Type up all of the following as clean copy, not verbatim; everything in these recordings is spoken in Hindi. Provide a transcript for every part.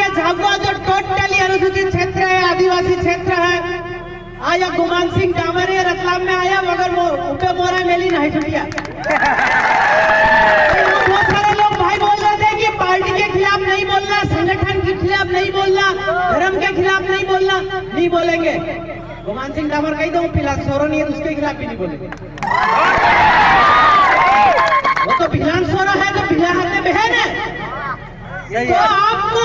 आपके झाबुआ जो टोटली अनुसूचित क्षेत्र है, आदिवासी क्षेत्र है, आया गुमान सिंह डामर है, रतलाम में आया मगर ऊपर मोरा मेली नहीं छुटिया। बहुत सारे लोग भाई बोल रहे थे कि पार्टी के खिलाफ नहीं बोलना, संगठन के खिलाफ नहीं बोलना, धर्म के खिलाफ नहीं बोलना। नहीं बोलेंगे। गुमान सिंह डामर कही दो फिलहाल सोरो नहीं है, उसके खिलाफ भी नहीं बोलेंगे। वो तो भिलान सोरा है, तो भिला हाथ में बहन है। तो आपको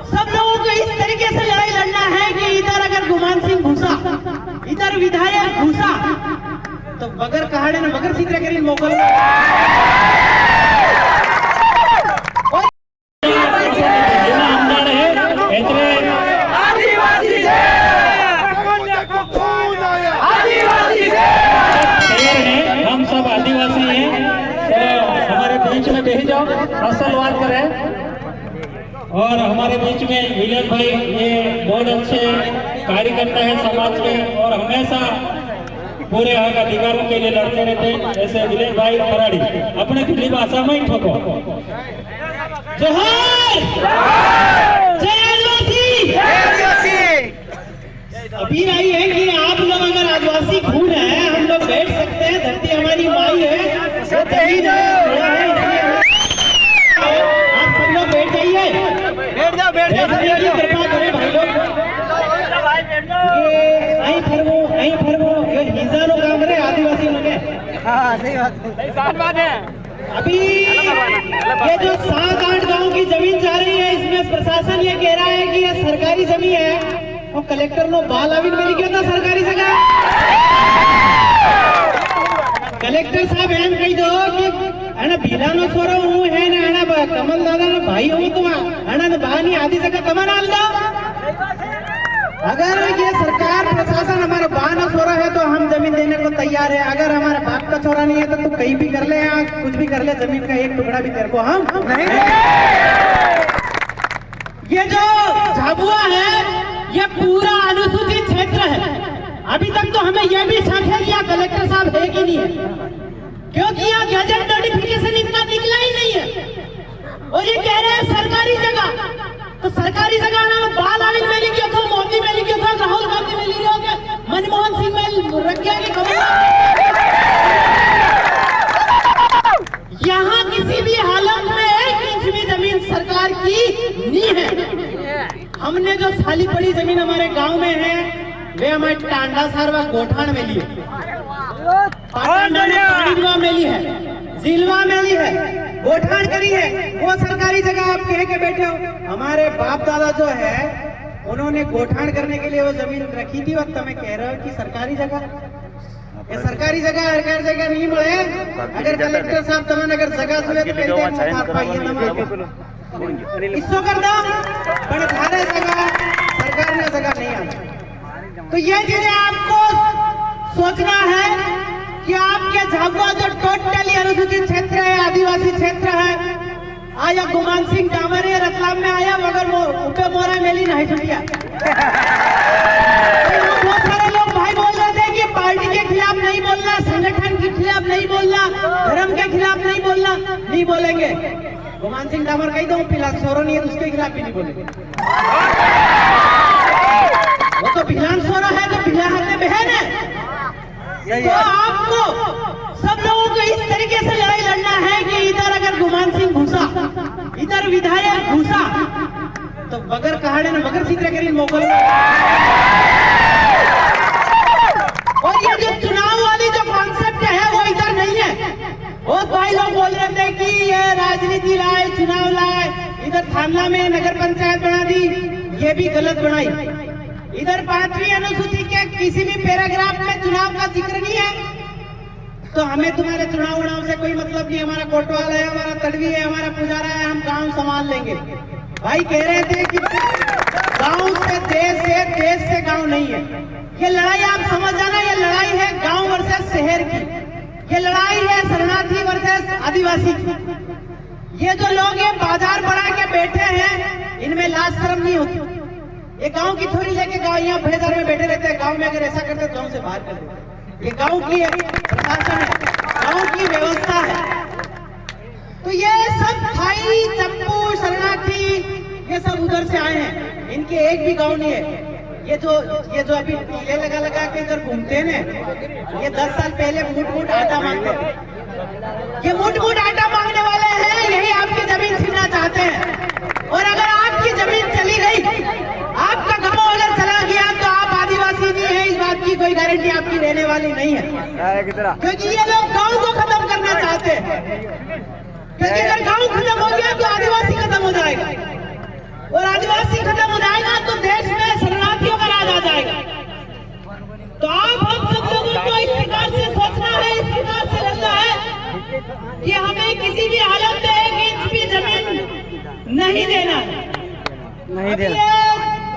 सब लोगों को इस तरीके से लड़ाई लड़ना है कि इधर अगर गुमान सिंह घुसा, इधर विधायक घुसा, तो बगर कहाड़े ने बगर सीधे करी मोकल हम सब आदिवासी हैं, तो हमारे बीच में बेह जाओ, असलवाद करें। और हमारे बीच में विलेन भाई ये बहुत अच्छे कार्यकर्ता है समाज के और हमेशा पूरे हक अधिकारों के लिए लड़ते रहते हैं। ऐसे विलेन भाई पराड़ी अपने खुली भाषा में ही ठोको। जोहार, जय आदिवासी। अभी आई है कि आप लोग अगर आदिवासी खून है, हम लोग बैठ सकते हैं, धरती हमारी माई है, जमीन है, आप सब लोग बैठ जाइए, बैठ जाओ कृपा करें भाई लोग। ये फरमो ये हिंसानो काम करे आदिवासी लोग है। हाँ सही बात है। अभी ये जो 7-8 गांव की जमीन जा रही है, इसमें प्रशासन ये कह रहा है कि ये सरकारी जमीन है और कलेक्टर नो बाल आविन मिल गया था सरकारी जगह। कलेक्टर साहब एम कही दो कि अना भीलानो छोरो हूँ है ना, अना कमल दादा ना भाई हूँ तुम अना ने बहानी आदि जगह कमल आल दो। अगर ये सरकार प्रशासन हमारा बहाना छोरा है तो हम जमीन देने को तैयार है। अगर हमारे बाप का छोरा नहीं है तो तू कहीं भी कर ले, यहाँ कुछ भी कर ले, जमीन का एक टुकड़ा भी तेरे को हम नहीं। ये जो झाबुआ है ये पूरा अनुसूचित क्षेत्र है। अभी तक तो हमें यह भी शक है कि यहाँ कलेक्टर साहब है कि नहीं है, क्योंकि यहाँ गैजेट नोटिफिकेशन इतना निकला ही नहीं है। और ये कह रहे हैं सरकारी जगह, तो सरकारी जगह ना बाल आविन में लिखियो था, मोदी में लिखियो था, राहुल गांधी में लिखियो था, मनमोहन सिंह में रखिया की खबर। यहाँ किसी भी हालत में एक इंच भी जमीन सरकार की नहीं है। हमने जो खाली पड़ी जमीन हमारे गांव में है वे हमारे टांडा सारवा गोठान में ली है, मेली है, जिलवा मेली है, गोठान करी है। वो सरकारी जगह आप कह के बैठे हो। हमारे बाप दादा जो है उन्होंने गोठान करने के लिए वो जमीन रखी थी और तुम्हें कह रहे हो कि सरकारी जगह। ये सरकारी जगह हर जगह नहीं मिले। अगर कलेक्टर साहब तुम्हें अगर जगह सुने तो इसको कर दो, बड़े थाने जगह सरकार ने जगह नहीं आई। तो ये चीजें आपको सोचना है कि आपके झाबुआ जो टोटली अनुसूचित क्षेत्र है, आदिवासी क्षेत्र है, आया गुमान सिंह डामर है, रतलाम में आया मगर ऊपर मोरा मेली नहीं छुटिया। बहुत सारे लोग भाई बोल रहे थे कि पार्टी के खिलाफ नहीं बोलना, संगठन के खिलाफ नहीं बोलना, धर्म के खिलाफ नहीं बोलना। नहीं बोलेंगे। गुमान सिंह डामर कही दो फिलहाल सोरो नहीं है, उसके खिलाफ भी नहीं बोलेंगे। वो तो भिलान सोरा है, तो भिला हाथ में बहन है। तो आपको सब लोगों को इस तरीके से लड़ाई लड़ना है कि इधर अगर गुमान सिंह घुसा, इधर विधायक घुसा, तो बगर कहाड़े ने बगर सीधे करी मोकल। और ये जो चुनाव वाली जो कॉन्सेप्ट है वो इधर नहीं है। बहुत भाई लोग बोल रहे थे कि ये राजनीति लाए, चुनाव लाए, इधर थाना में नगर पंचायत बना दी, ये भी गलत बनाई। इधर 5वीं अनुसूची के किसी भी पैराग्राफ में चुनाव का जिक्र नहीं है। तो हमें तुम्हारे चुनाव से कोई मतलब नहीं। हमारा कोटवाल है, हमारा तड़वी है, हमारा पुजारा है, हम गांव संभाल लेंगे। भाई कह रहे थे कि गांव से देश है, देश से गांव नहीं है। ये लड़ाई आप समझ जाना, ये लड़ाई है गांव वर्सेस शहर की। ये लड़ाई है शरणार्थी वर्सेस आदिवासी की। ये जो लोग ये बाजार बढ़ा के बैठे हैं, इनमें लाज शर्म नहीं होती। ये गांव की थोड़ी लेके गांव यहाँ बाजार में बैठे रहते हैं। गांव में अगर ऐसा करते गांव से बाहर कर देते। ये गांव की प्रशासन है, गांव की व्यवस्था है। तो ये सब थाई, चप्पू, शरणार्थी ये सब उधर से से आए हैं, इनके एक भी गांव नहीं है। ये जो अभी टीले लगा के इधर घूमते हैं ना, ये 10 साल पहले मुठ आटा मांगते थे। ये मुठ आटा मांगने वाले हैं, यही आपकी जमीन छीनना चाहते हैं। और अगर आपकी जमीन चली गई, आपका गांव अगर चला गया, तो आप आदिवासी नहीं है, इस बात की कोई गारंटी आपकी रहने वाली नहीं है। क्योंकि ये लोग गांव को खत्म करना चाहते हैं। क्योंकि अगर गांव खत्म हो गया तो आदिवासी खत्म हो जाएगा, और आदिवासी खत्म हो जाएगा तो देश में शरणार्थियों का राज आ जाएगा। तो आप हम सब लोगों को इस प्रकार से सोचना है, इस प्रकार से लड़ना है कि हमें किसी भी हालत में 1 इंच भी जमीन नहीं देना है। नहीं देना।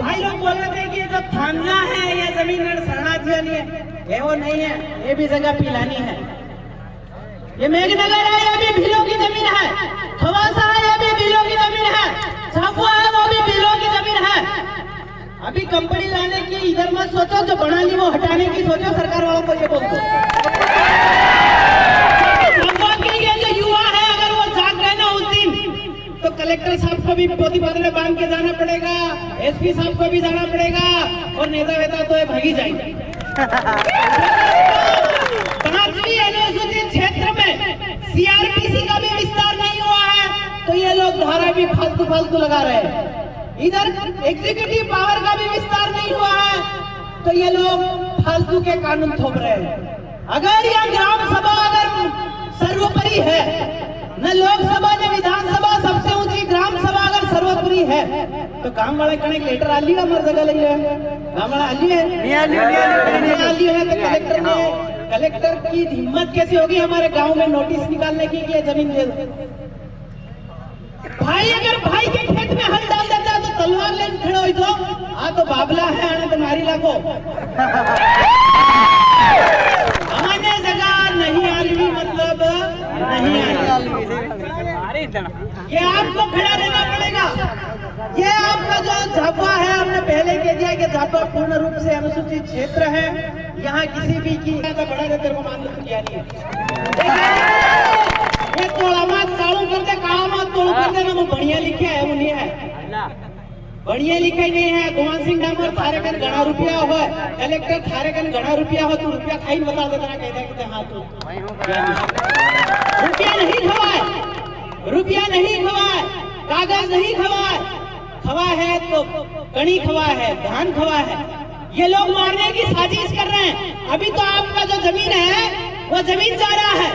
भाई लोग बोल रहे थे कि जो थाना है या जमीन शरणार्थी नहीं है, ये वो नहीं है, ये भी जगह पिलानी है। ये मेघनगर है, ये भी भीलों की जमीन है। खवासा है, ये भी भीलों की जमीन है। झाबुआ है, वो भी भीलों की जमीन है। अभी कंपनी लाने की इधर मत सोचो, जो बना ली वो हटाने की सोचो। सरकार वालों को ये बोल दो। झाबुआ के ये जो युवा है, अगर वो जाग गए ना उस दिन, तो कलेक्टर साहब को भी पोती बांधने बांध के जाना पड़ेगा, एसपी साहब को भी जाना पड़ेगा, और नेता वेता तो भागी जाएंगे। 5वीं अनुसूचित क्षेत्र में सीआरपीसी का भी विस्तार नहीं हुआ है, तो ये लोग धारा भी फालतू लगा रहे हैं। इधर एग्जीक्यूटिव पावर का भी विस्तार नहीं हुआ है, तो ये लोग फालतू के कानून थोप रहे हैं। अगर यह ग्राम सभा अगर सर्वोपरि है, न लोकसभा न विधानसभा, सबसे ऊंची ग्राम सभा अगर सर्वोपरि है, तो काम वाले कनेक्ट लेटर आली है, हमारी जगह ले काम वाला आली है, तो कलेक्टर की हिम्मत कैसे होगी हमारे गांव में नोटिस निकालने की कि जमीन दे दो। भाई अगर भाई के खेत में हल डाल देता है तो तलवार लेन खड़ो हो तो आ तो बाबला है, आने तो मारी लागो। हमारे जगह नहीं आलवी, मतलब नहीं आलवी। ये आपको खड़ा रहना पड़ेगा। ये आपका जो झाबुआ है, हमने पहले कह दिया कि झाबुआ पूर्ण रूप से अनुसूचित क्षेत्र है। यहाँ किसी भी की बड़ा तेरे को मान लो तो क्या नहीं है। ये तोड़ा मत कालू कर दे, काला मत तोड़ू कर दे ना, वो बढ़िया लिखे है, वो नहीं है, बढ़िया लिखे नहीं है। गुमान सिंह डामर थारे कन घना रुपया हो, कलेक्टर थारे कन घना रुपया हो, तू रुपया खाई बता देता ना, कहता कि हाँ तू रुपया नहीं खवाए, रुपया नहीं खवाए, कागज नहीं खवाए, खवा है तो कणी खवा है, धान खवा है। ये लोग मारने की साजिश कर रहे हैं। अभी तो आपका जो जमीन है वो जमीन जा रहा है।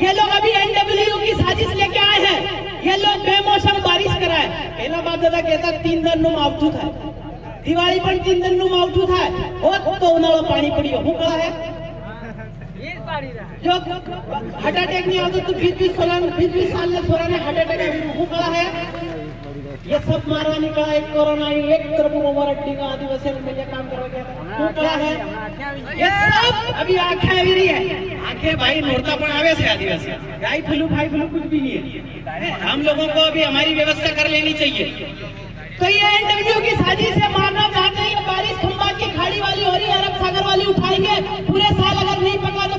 ये लोग अभी एनडब्ल्यू की साजिश लेके आए हैं। ये लोग बेमौसम बारिश कराए। पहला बाप दादा कहता 3 दिन નું માવઠું થાય, દિવાળી પણ 3 दिन નું માવઠું થાય, તો ઉનાળો પાણી પડ્યો, હું કળા હે जो हार्ट अटैक नहीं आता तो 20 साल में छोरा ने हार्ट अटैक है, वो कड़ा है। ये सब मारवा निकला, एक कोरोना, एक तरफ उमर अड्डी का आदिवासी में काम करवा गया, वो कड़ा है। ये सब अभी आंखें अभी रही है, आंखें भाई नोरता पर आवे से आदिवासी गाय फ्लू भाई फ्लू कुछ भी नहीं है। हम लोगों को अभी हमारी व्यवस्था कर लेनी चाहिए। तो ये एनडब्ल्यू की साजिश से मारना चाहते हैं। बारिश खंबात की खाड़ी वाली हो रही है, अरब सागर वाली उठाएंगे, पूरे साल अगर नहीं पका तो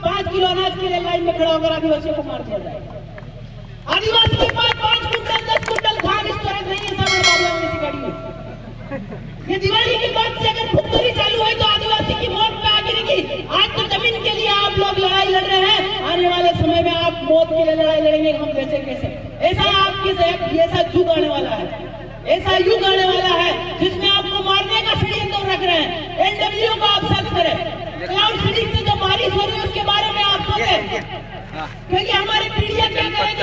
5 किलो अनाज के लिए लाइन में खड़ा होकर आदिवासियों को मार दिया जाएगा। आदिवासी के पास 5 कुंटल 10 कुंटल धान स्टोरेज नहीं है सब गाड़ी में। ये दिवाली के बाद से अगर भुखमरी चालू है तो आदिवासी की मौत पे आ गिरेगी। आज तो जमीन के लिए आप लोग लड़ाई लड़ रहे हैं, आने वाले समय में आप मौत के लिए लड़ाई लड़ेंगे, हम कैसे ऐसा आपकी ऐसा युग आने वाला है, ऐसा युग आने वाला है जिसमें आपको मारने का षड्यंत्र रख रहे हैं। एनडब्ल्यू को आप सर्च करें, क्लाउड सीडिंग से जो बारिश हो रही है उसके बारे में आप सोचें, क्योंकि हमारी पीढ़ियां क्या करेंगे